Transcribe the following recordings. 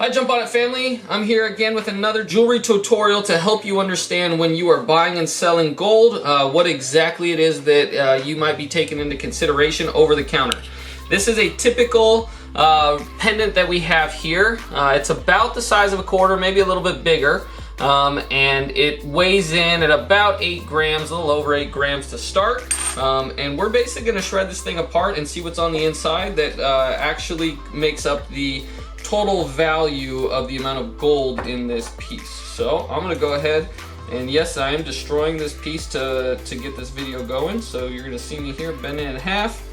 Hi Jum-Pawn-It family, I'm here again with another jewelry tutorial to help you understand when you are buying and selling gold, what exactly it is that you might be taking into consideration over the counter. This is a typical pendant that we have here. It's about the size of a quarter, maybe a little bit bigger, and it weighs in at about 8 grams, a little over 8 grams to start. And we're basically going to shred this thing apart and see what's on the inside that actually makes up the total value of the amount of gold in this piece. So I'm gonna go ahead and yes, I am destroying this piece to get this video going. So you're gonna see me here bend it in half,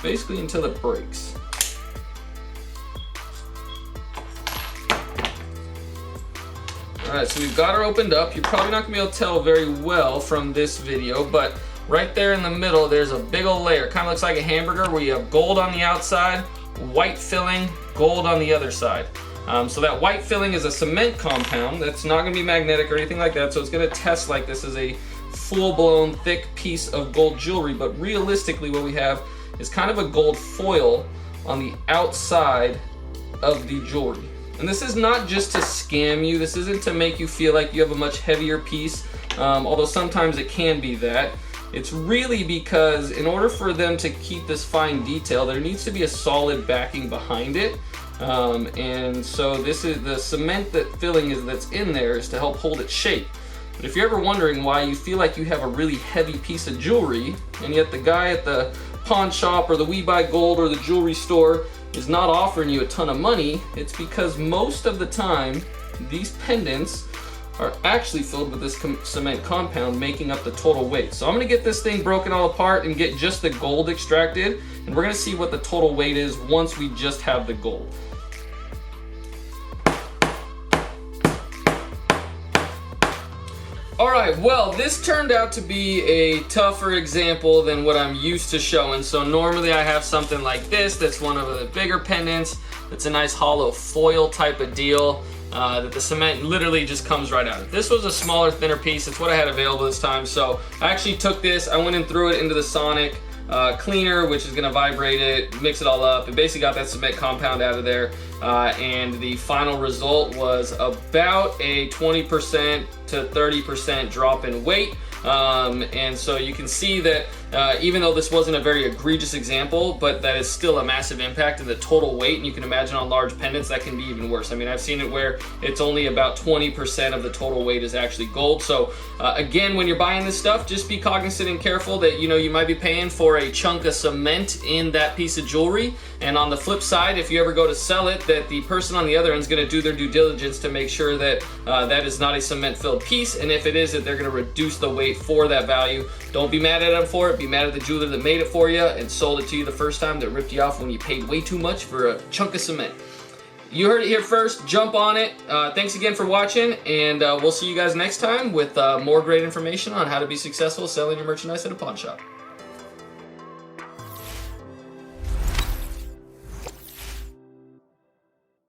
basically until it breaks. Alright, so we've got her opened up. You're probably not gonna be able to tell very well from this video, but right there in the middle there's a big old layer. Kind of looks like a hamburger where you have gold on the outside, white filling, gold on the other side. So that white filling is a cement compound that's not going to be magnetic or anything like that, so it's going to test like this is a full-blown thick piece of gold jewelry, but realistically what we have is kind of a gold foil on the outside of the jewelry. And this is not just to scam you, this isn't to make you feel like you have a much heavier piece, although sometimes it can be that. It's really because in order for them to keep this fine detail, there needs to be a solid backing behind it. And so this is the cement filling that's in there is to help hold its shape. But if you're ever wondering why you feel like you have a really heavy piece of jewelry, and yet the guy at the pawn shop or the We Buy Gold or the jewelry store is not offering you a ton of money, it's because most of the time these pendants are actually filled with this cement compound, making up the total weight. So I'm gonna get this thing broken all apart and get just the gold extracted, and we're gonna see what the total weight is once we just have the gold. Alright, well, this turned out to be a tougher example than what I'm used to showing. So normally I have something like this that's one of the bigger pendants. It's a nice hollow foil type of deal. That the cement literally just comes right out. This was a smaller, thinner piece. It's what I had available this time. So I actually took this, I went and threw it into the sonic cleaner, which is gonna vibrate it, mix it all up. It basically got that cement compound out of there. And the final result was about a 20% to 30% drop in weight. And so you can see that even though this wasn't a very egregious example, but that is still a massive impact in the total weight, and you can imagine on large pendants that can be even worse. I mean, I've seen it where it's only about 20% of the total weight is actually gold. So again, when you're buying this stuff, just be cognizant and careful that you might be paying for a chunk of cement in that piece of jewelry. And on the flip side, if you ever go to sell it, that the person on the other end is going to do their due diligence to make sure that that is not a cement-filled piece, and if it is, that they're going to reduce the weight for that value. Don't be mad at them for it. Be mad at the jeweler that made it for you and sold it to you the first time, that ripped you off when you paid way too much for a chunk of cement. You heard it here first. Jump on it. Thanks again for watching, and we'll see you guys next time with more great information on how to be successful selling your merchandise at a pawn shop.